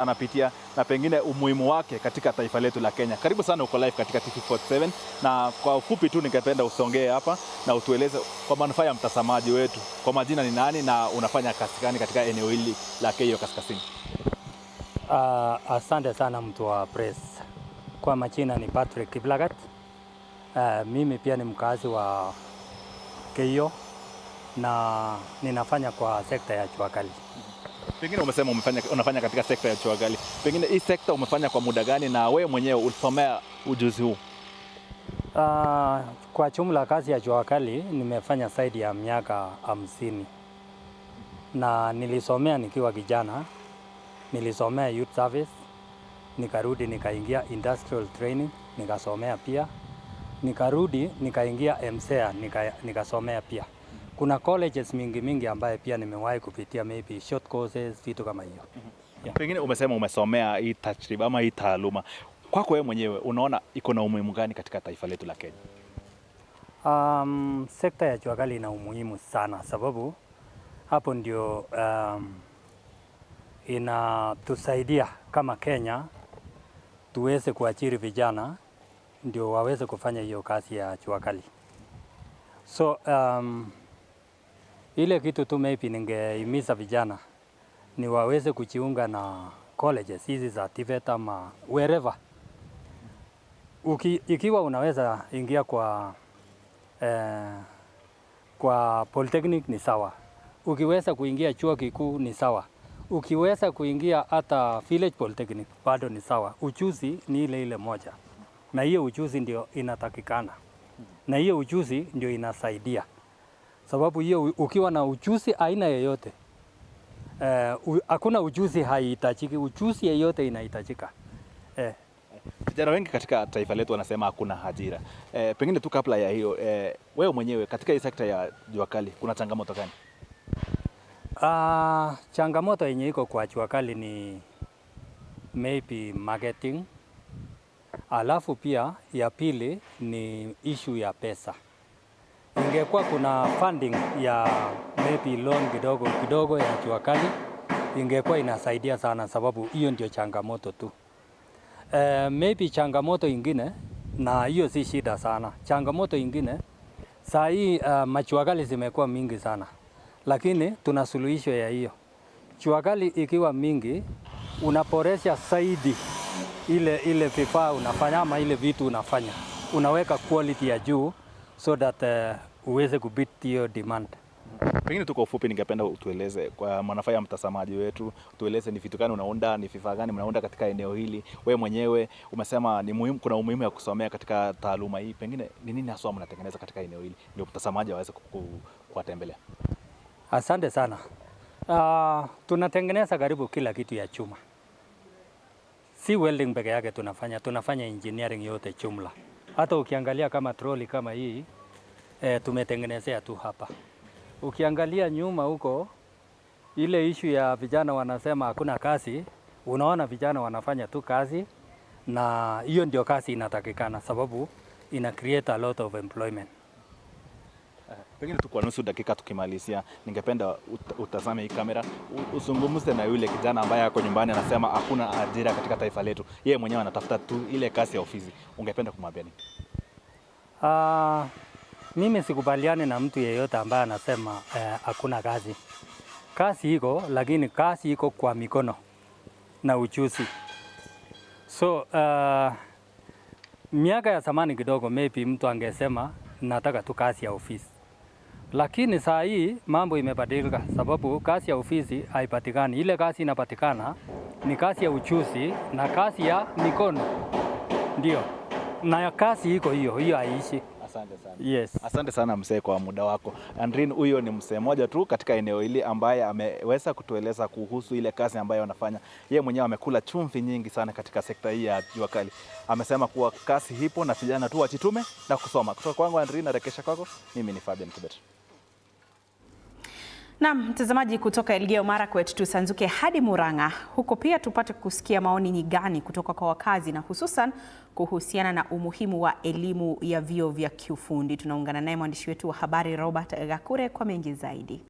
anapitia na pengine umuhimu wake katika taifa letu la Kenya. Karibu sana, uko live katika TV47, na kwa ufupi tu ningependa usongee hapa na utueleze kwa manufaa ya mtazamaji wetu, kwa majina ni nani na unafanya kazi gani katika eneo hili la Keio Kaskazini? Asante sana mtu wa press. Kwa majina ni Patrick Kiplagat. Mimi pia ni mkazi wa Keio na ninafanya kwa sekta ya jua kali. Pengine umesema unafanya katika sekta ya jua kali. Pengine hii sekta umefanya kwa muda gani na wewe mwenyewe ulisomea ujuzi huu? Kwa jumla kazi ya jua kali nimefanya zaidi ya miaka 50. Na nilisomea nikiwa kijana. Nilisomea youth service, nikarudi nikaingia industrial training, nikasomea pia. Nikarudi nikaingia MCA, nikasomea pia. Kuna colleges mingi ambaye pia nimewahi kupitia, maybe short courses, vitu kama hiyo. Yeah. Pengine umesema umesomea hii tajriba ama hii taaluma. Kwako wewe mwenyewe unaona iko na umuhimu gani katika taifa letu la Kenya? Sekta ya jua kali ina umuhimu sana, sababu hapo ndio inatusaidia kama Kenya tuweze kuajiri vijana ndio waweze kufanya hiyo kazi ya jua kali. So ile kitu tu maybe ningehimiza vijana ni waweze kujiunga na colleges hizi za TVET ama wherever. Ikiwa unaweza ingia kwa polytechnic ni sawa. Ukiweza kuingia chuo kikuu ni sawa. Ukiweza kuingia hata village polytechnic bado ni sawa. Ujuzi ni ile moja. Na hiyo ujuzi ndio inatakikana. Na hiyo ujuzi ndio inasaidia. Sababu hiyo ukiwa na ujuzi aina yoyote, hakuna ujuzi haihitajiki, ujuzi yoyote inahitajika. Vijana wengi katika taifa letu wanasema hakuna ajira. Pengine tu kabla ya hiyo, wewe mwenyewe katika hii sekta ya jua kali kuna changamoto gani? Changamoto yenye iko kwa jua kali ni maybe marketing. Alafu pia ya pili ni issue ya pesa. Ingekuwa kuna funding ya maybe loan kidogo ya jua kali, ingekuwa inasaidia sana, sababu hiyo ndio changamoto tu. Maybe changamoto ingine, na hiyo si shida sana. Changamoto ingine, saa hii majua kali zimekuwa mingi sana. Lakini tuna suluhisho ya hiyo. Jua kali ikiwa mingi, unaboresha zaidi ile vifaa unafanya ama ile vitu unafanya. Unaweka quality ya juu so that uweze kubeat hiyo demand. Pengine tu kwa ufupi ningependa utueleze kwa manufaa ya mtazamaji wetu, utueleze ni vitu gani unaunda, ni vifaa gani mnaunda katika eneo hili. Wewe mwenyewe umesema ni muhimu, kuna umuhimu ya kusomea katika taaluma hii. Pengine ni nini hasa mnatengeneza katika eneo hili ndio mtazamaji aweze kuwatembelea? Asante sana. Tunatengeneza karibu kila kitu ya chuma. Si welding peke yake tunafanya engineering yote jumla. Hata ukiangalia kama trolley kama hii, tumetengenezea tu hapa. Ukiangalia nyuma huko, ile issue ya vijana wanasema hakuna kazi, unaona vijana wanafanya tu kazi, na hiyo ndio kazi inatakikana, sababu ina create a lot of employment. Pengine tu kwa nusu dakika tukimalizia, ningependa utazame hii kamera, uzungumze na yule kijana ambaye ako nyumbani anasema hakuna ajira katika taifa letu. Yeye mwenyewe anatafuta tu ile kazi ya ofisi. Ungependa kumwambia nini? Mimi sikubaliani na mtu yeyote ambaye anasema hakuna kazi. Kazi iko, lakini kazi iko kwa mikono na ujuzi. So miaka ya zamani kidogo maybe mtu angesema nataka tu kazi ya ofisi. Lakini saa hii mambo imebadilika, sababu kazi ya ofisi haipatikani. Ile kazi inapatikana ni kazi ya ujuzi na kazi ya mikono. Ndio. Na kazi iko hiyo haiishi. Asante sana. Yes. Asante sana mzee kwa muda wako. Andrin, huyo ni mzee mmoja tu katika eneo hili ambaye ameweza kutueleza kuhusu ile kazi ambayo anafanya. Yeye mwenyewe amekula chumvi nyingi sana katika sekta hii ya jua kali. Amesema kuwa kazi hipo na vijana tu wajitume na kusoma. Kutoka kwangu Andrin, narekesha kwako. Mimi ni Fabian Kibet. Naam, mtazamaji, kutoka Elgeyo Marakwet tusanzuke hadi Murang'a. Huko pia tupate kusikia maoni ni gani kutoka kwa wakazi na hususan kuhusiana na umuhimu wa elimu ya vyuo vya kiufundi. Tunaungana naye mwandishi wetu wa habari Robert Gakure kwa mengi zaidi.